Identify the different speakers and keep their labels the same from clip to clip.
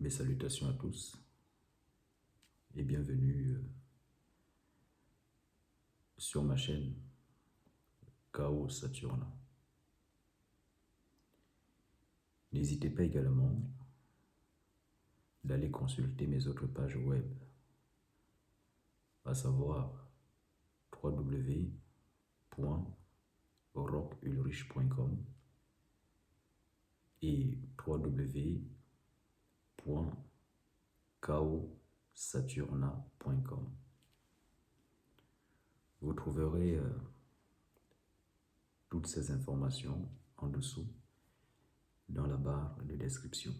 Speaker 1: Mes salutations à tous et bienvenue sur ma chaîne Chaos Saturne. N'hésitez pas également d'aller consulter mes autres pages web, à savoir www.rockulrich.com et www.chaossaturna.com. Vous trouverez toutes ces informations en dessous dans la barre de description.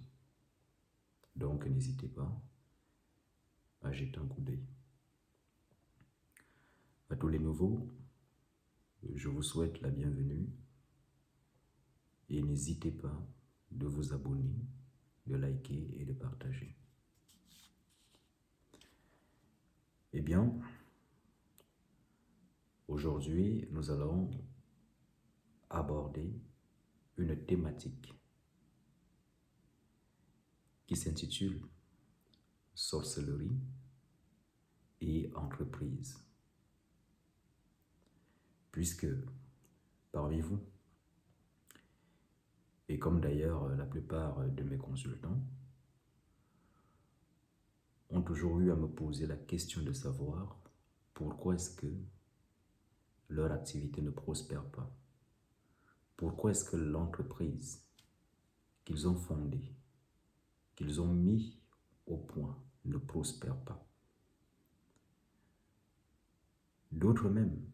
Speaker 1: Donc n'hésitez pas à jeter un coup d'œil. À tous les nouveaux, je vous souhaite la bienvenue et n'hésitez pas de vous abonner, de liker et de partager. Eh bien, aujourd'hui, nous allons aborder une thématique qui s'intitule sorcellerie et entreprise. Puisque parmi vous, et comme d'ailleurs la plupart de mes consultants, ont toujours eu à me poser la question de savoir pourquoi est-ce que leur activité ne prospère pas. Pourquoi est-ce que l'entreprise qu'ils ont fondée, qu'ils ont mis au point, ne prospère pas. D'autres même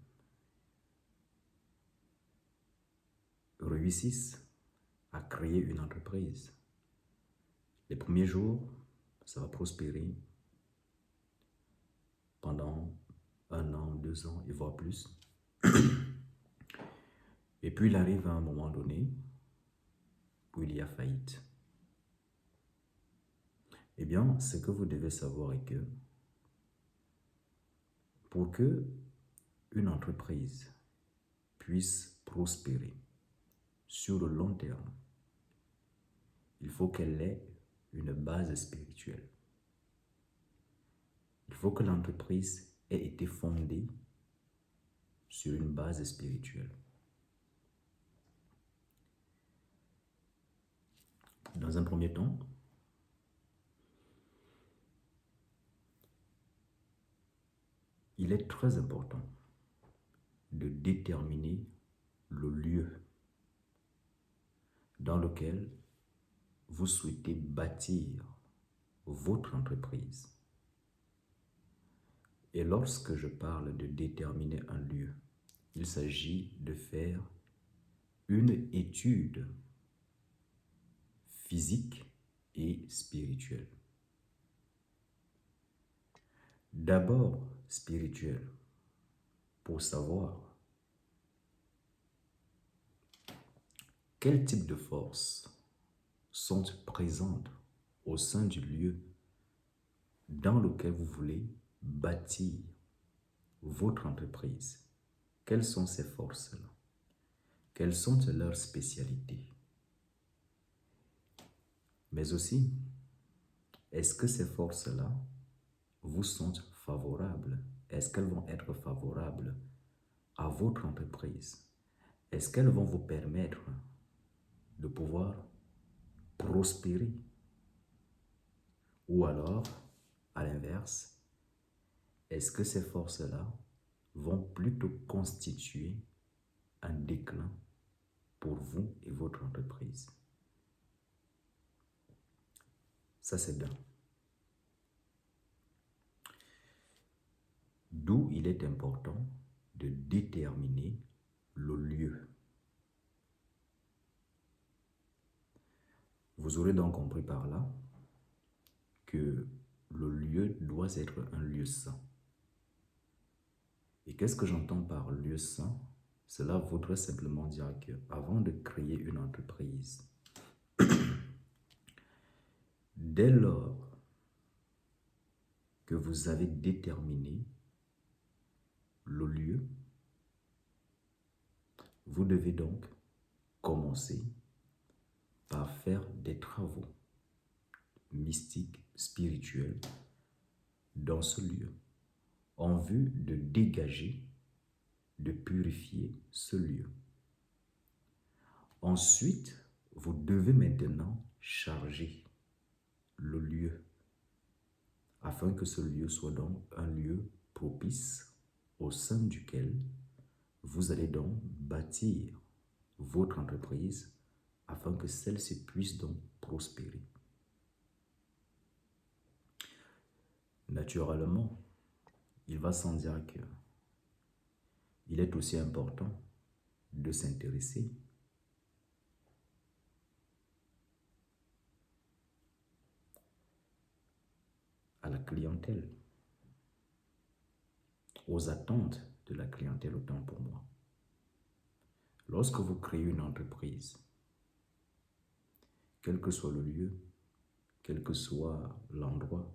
Speaker 1: réussissent à créer une entreprise. Les premiers jours, ça va prospérer pendant 1 an, 2 ans, et voire plus. Et puis il arrive à un moment donné où il y a faillite. Eh bien, ce que vous devez savoir est que pour que une entreprise puisse prospérer sur le long terme, il faut qu'elle ait une base spirituelle. Il faut que l'entreprise ait été fondée sur une base spirituelle. Dans un premier temps, il est très important de déterminer le lieu dans lequel vous souhaitez bâtir votre entreprise. Et lorsque je parle de déterminer un lieu, il s'agit de faire une étude physique et spirituelle. D'abord spirituelle, pour savoir quel type de forces sont présentes au sein du lieu dans lequel vous voulez bâtir votre entreprise. Quelles sont ces forces-là? Quelles sont leurs spécialités? Mais aussi, est-ce que ces forces-là vous sont favorables? Est-ce qu'elles vont être favorables à votre entreprise? Est-ce qu'elles vont vous permettre de pouvoir prospérer? Ou alors, à l'inverse, est-ce que ces forces-là vont plutôt constituer un déclin pour vous et votre entreprise? Ça, c'est bien. D'où il est important de déterminer le lieu. Vous aurez donc compris par là que le lieu doit être un lieu saint. Et qu'est-ce que j'entends par lieu saint? Cela voudrait simplement dire qu'avant de créer une entreprise, dès lors que vous avez déterminé le lieu, vous devez donc commencer par faire des travaux mystique, spirituel dans ce lieu, en vue de dégager, de purifier ce lieu. Ensuite, vous devez maintenant charger le lieu, afin que ce lieu soit donc un lieu propice au sein duquel vous allez donc bâtir votre entreprise afin que celle-ci puisse donc prospérer. Naturellement, il va sans dire que il est aussi important de s'intéresser à la clientèle, aux attentes de la clientèle autant pour moi. Lorsque vous créez une entreprise, quel que soit le lieu, quel que soit l'endroit,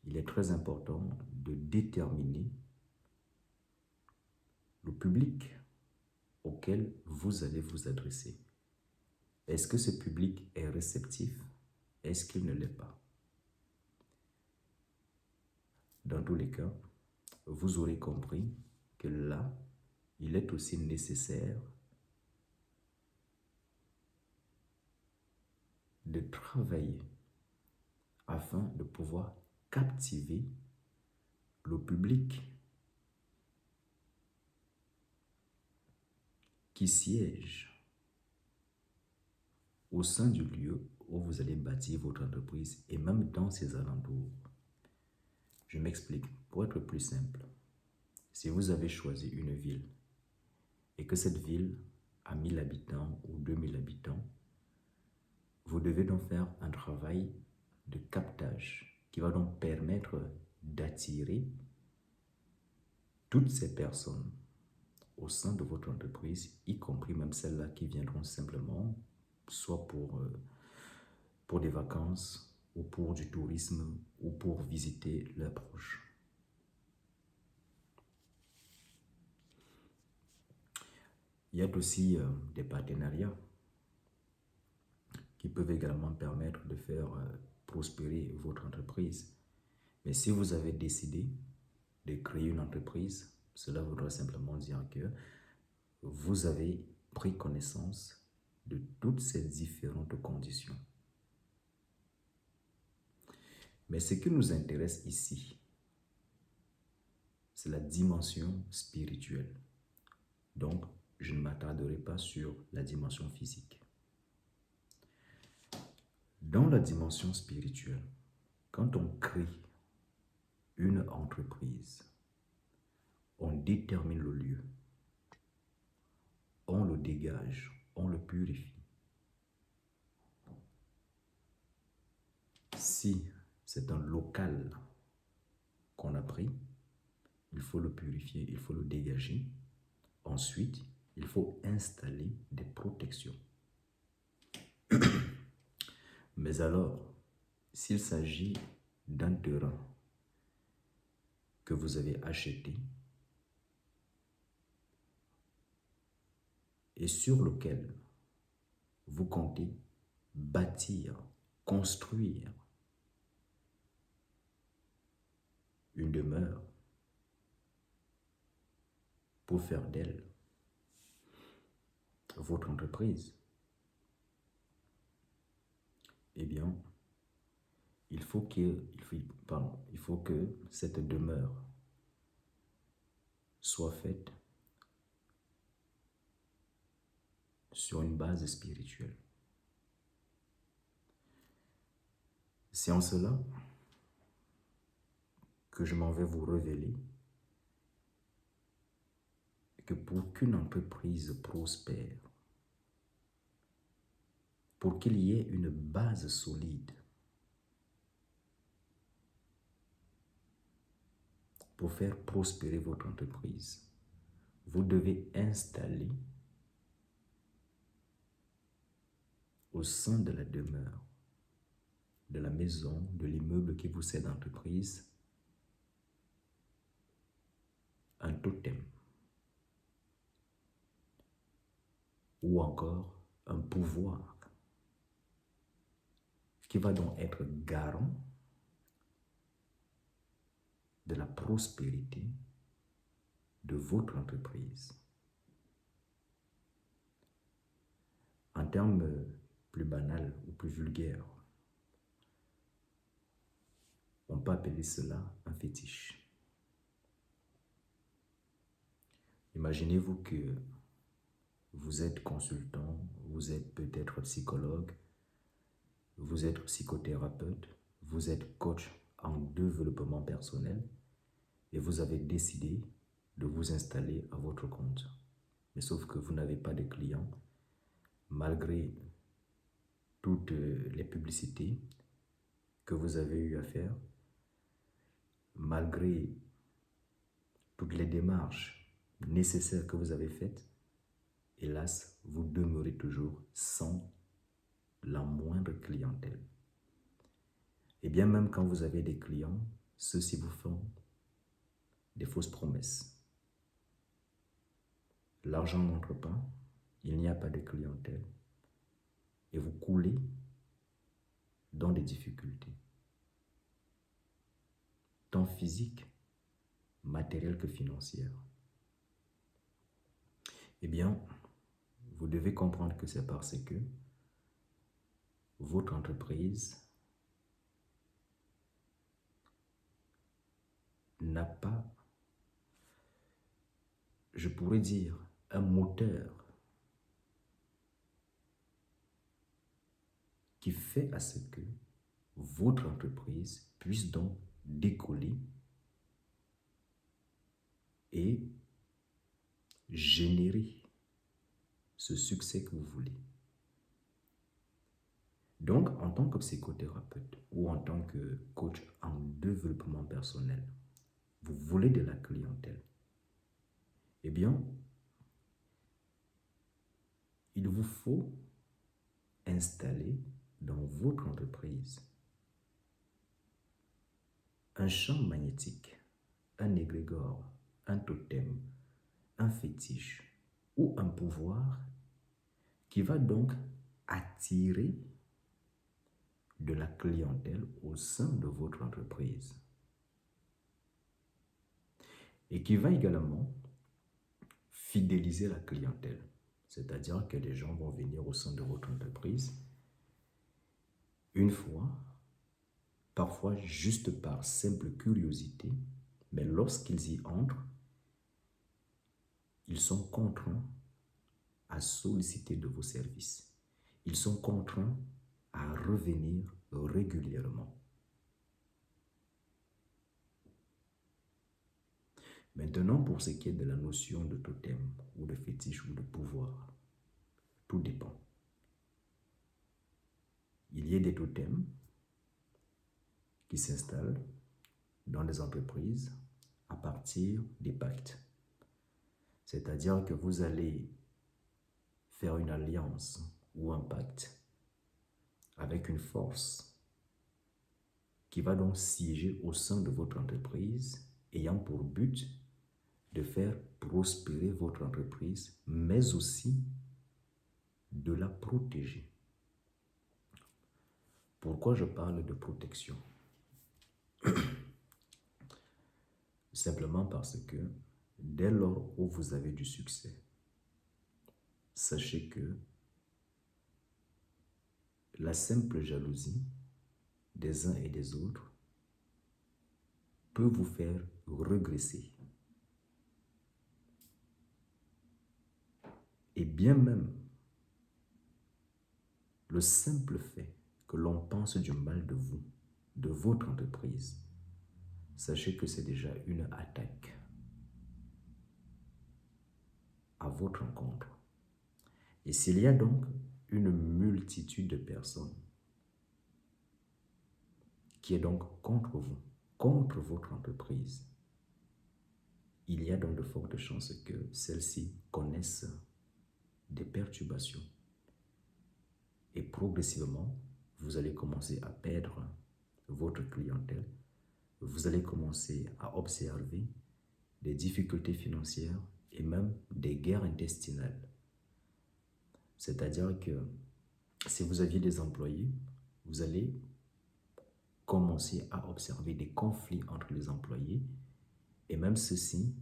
Speaker 1: il est très important de déterminer le public auquel vous allez vous adresser. Est-ce que ce public est réceptif? Est-ce qu'il ne l'est pas? Dans tous les cas, vous aurez compris que là, il est aussi nécessaire de travailler afin de pouvoir captiver le public qui siège au sein du lieu où vous allez bâtir votre entreprise et même dans ses alentours. Je m'explique. Pour être plus simple, si vous avez choisi une ville et que cette ville a 1000 habitants ou 2000 habitants, vous devez donc faire un travail de captage qui va donc permettre d'attirer toutes ces personnes au sein de votre entreprise, y compris même celles-là qui viendront simplement, soit pour des vacances ou pour du tourisme ou pour visiter leurs proches. Il y a aussi des partenariats qui peuvent également permettre de faire prospérer votre entreprise. Mais si vous avez décidé de créer une entreprise, cela voudra simplement dire que vous avez pris connaissance de toutes ces différentes conditions. Mais ce qui nous intéresse ici, c'est la dimension spirituelle. Donc, je ne m'attarderai pas sur la dimension physique. Dans la dimension spirituelle, quand on crée une entreprise, on détermine le lieu, on le dégage, on le purifie. Si c'est un local qu'on a pris, il faut le purifier, il faut le dégager. Ensuite, il faut installer des protections. Mais alors, s'il s'agit d'un terrain que vous avez acheté et sur lequel vous comptez bâtir, construire une demeure pour faire d'elle votre entreprise, eh bien, il faut que cette demeure soit faite sur une base spirituelle. C'est en cela que je m'en vais vous révéler que pour qu'une entreprise prospère, pour qu'il y ait une base solide, pour faire prospérer votre entreprise, vous devez installer au sein de la demeure, de la maison, de l'immeuble qui vous sert d'entreprise, un totem ou encore un pouvoir qui va donc être garant de la prospérité de votre entreprise. En termes plus banals ou plus vulgaires, on peut appeler cela un fétiche. Imaginez-vous que vous êtes consultant, vous êtes peut-être psychologue, vous êtes psychothérapeute, vous êtes coach en développement personnel et vous avez décidé de vous installer à votre compte. Mais sauf que vous n'avez pas de clients, malgré toutes les publicités que vous avez eu à faire, malgré toutes les démarches nécessaires que vous avez faites, hélas, vous demeurez toujours sans la moindre clientèle. Et bien même quand vous avez des clients, ceux-ci vous font des fausses promesses. L'argent n'entre pas, il n'y a pas de clientèle et vous coulez dans des difficultés, tant physiques, matérielles que financières. Eh bien, vous devez comprendre que c'est parce que votre entreprise n'a pas, je pourrais dire, un moteur qui fait à ce que votre entreprise puisse donc décoller et générer ce succès que vous voulez. Donc, en tant que psychothérapeute ou en tant que coach en développement personnel, vous voulez de la clientèle. Eh bien, il vous faut installer dans votre entreprise un champ magnétique, un égrégore, un totem, un fétiche ou un pouvoir qui va donc attirer de la clientèle au sein de votre entreprise et qui va également fidéliser la clientèle, c'est-à-dire que les gens vont venir au sein de votre entreprise une fois, parfois juste par simple curiosité, mais lorsqu'ils y entrent, ils sont contraints à solliciter de vos services. Ils sont contraints à revenir régulièrement. Maintenant, pour ce qui est de la notion de totem, ou de fétiche, ou de pouvoir, tout dépend. Il y a des totems qui s'installent dans les entreprises à partir des pactes. C'est-à-dire que vous allez faire une alliance ou un pacte avec une force qui va donc siéger au sein de votre entreprise, ayant pour but de faire prospérer votre entreprise, mais aussi de la protéger. Pourquoi je parle de protection? Simplement parce que dès lors où vous avez du succès, sachez que la simple jalousie des uns et des autres peut vous faire regresser. Et bien même, le simple fait que l'on pense du mal de vous, de votre entreprise, sachez que c'est déjà une attaque à votre encontre. Et s'il y a donc une multitude de personnes qui est donc contre vous, contre votre entreprise, il y a donc de fortes chances que celles-ci connaissent des perturbations. Et progressivement, vous allez commencer à perdre votre clientèle. Vous allez commencer à observer des difficultés financières et même des guerres intestinales. C'est-à-dire que si vous aviez des employés, vous allez commencer à observer des conflits entre les employés et même ceux-ci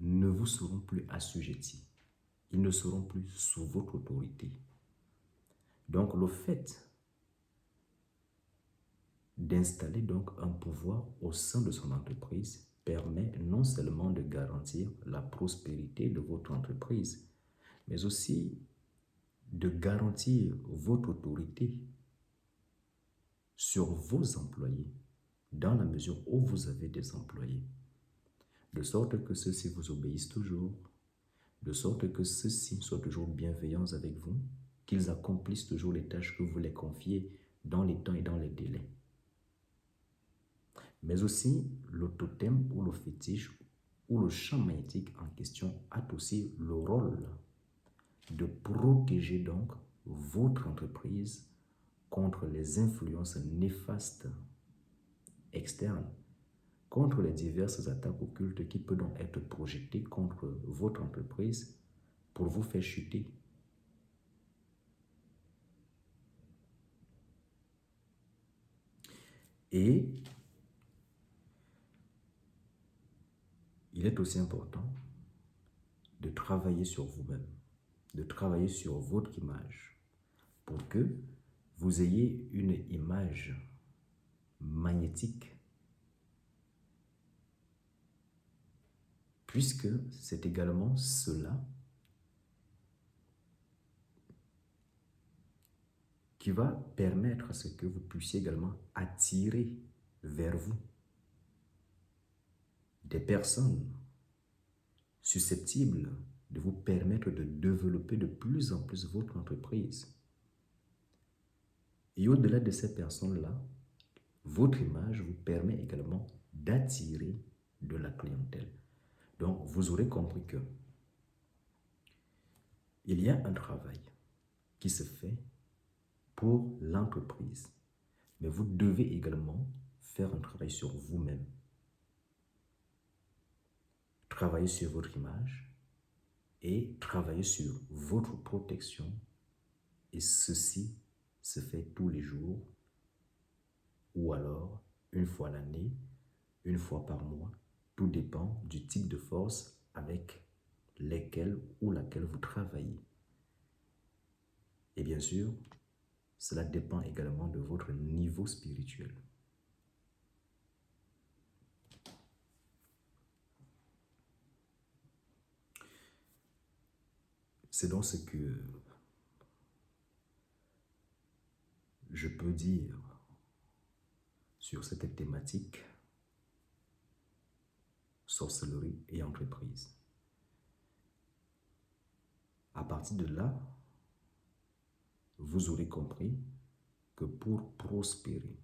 Speaker 1: ne vous seront plus assujettis. Ils ne seront plus sous votre autorité. Donc, le fait d'installer donc un pouvoir au sein de son entreprise permet non seulement de garantir la prospérité de votre entreprise, mais aussi de garantir votre autorité sur vos employés dans la mesure où vous avez des employés, de sorte que ceux-ci vous obéissent toujours, de sorte que ceux-ci soient toujours bienveillants avec vous, qu'ils accomplissent toujours les tâches que vous les confiez dans les temps et dans les délais. Mais aussi, le totem ou le fétiche ou le champ magnétique en question a aussi le rôle de protéger donc votre entreprise contre les influences néfastes externes, contre les diverses attaques occultes qui peuvent donc être projetées contre votre entreprise pour vous faire chuter. Et il est aussi important de travailler sur vous-même, de travailler sur votre image pour que vous ayez une image magnétique, puisque c'est également cela qui va permettre à ce que vous puissiez également attirer vers vous des personnes susceptibles de vous permettre de développer de plus en plus votre entreprise. Et au-delà de ces personnes-là, votre image vous permet également d'attirer de la clientèle. Donc, vous aurez compris que il y a un travail qui se fait pour l'entreprise, mais vous devez également faire un travail sur vous-même. Travailler sur votre image et travailler sur votre protection. Et ceci se fait tous les jours ou alors une fois l'année, une fois par mois. Tout dépend du type de force avec lesquelles ou laquelle vous travaillez. Et bien sûr, cela dépend également de votre niveau spirituel. C'est donc ce que je peux dire sur cette thématique sorcellerie et entreprise. À partir de là, vous aurez compris que pour prospérer,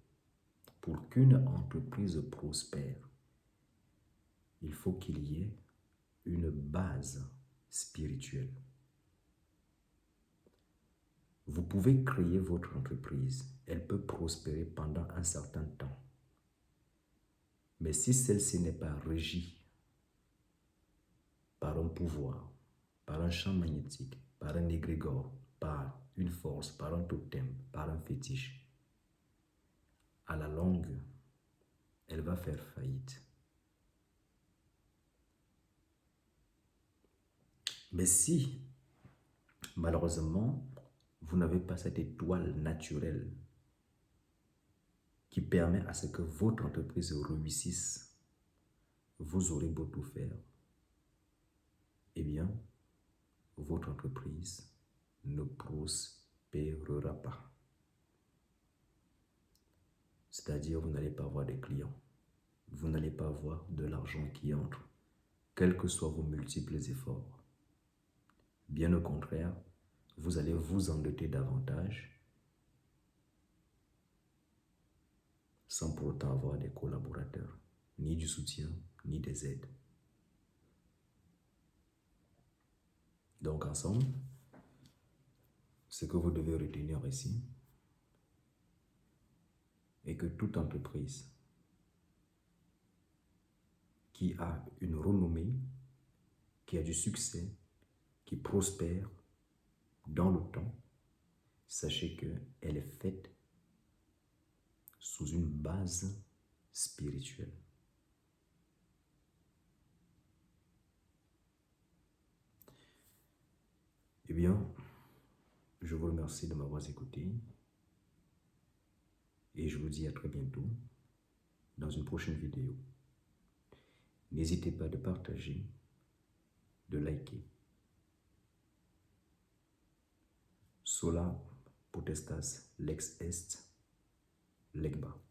Speaker 1: pour qu'une entreprise prospère, il faut qu'il y ait une base spirituelle. Vous pouvez créer votre entreprise, elle peut prospérer pendant un certain temps. Mais si celle-ci n'est pas régie par un pouvoir, par un champ magnétique, par un égrégore, par une force, par un totem, par un fétiche, à la longue, elle va faire faillite. Mais si, malheureusement, vous n'avez pas cette étoile naturelle qui permet à ce que votre entreprise réussisse, vous aurez beau tout faire, eh bien, votre entreprise ne prospérera pas. C'est-à-dire, vous n'allez pas avoir de clients, vous n'allez pas avoir de l'argent qui entre, quels que soient vos multiples efforts. Bien au contraire, vous allez vous endetter davantage sans pour autant avoir des collaborateurs, ni du soutien, ni des aides. Donc ensemble, ce que vous devez retenir ici est que toute entreprise qui a une renommée, qui a du succès, qui prospère dans le temps, sachez qu'elle est faite sous une base spirituelle. Eh bien, je vous remercie de m'avoir écouté et je vous dis à très bientôt dans une prochaine vidéo. N'hésitez pas de partager, de liker. Sola potestas lex est legba.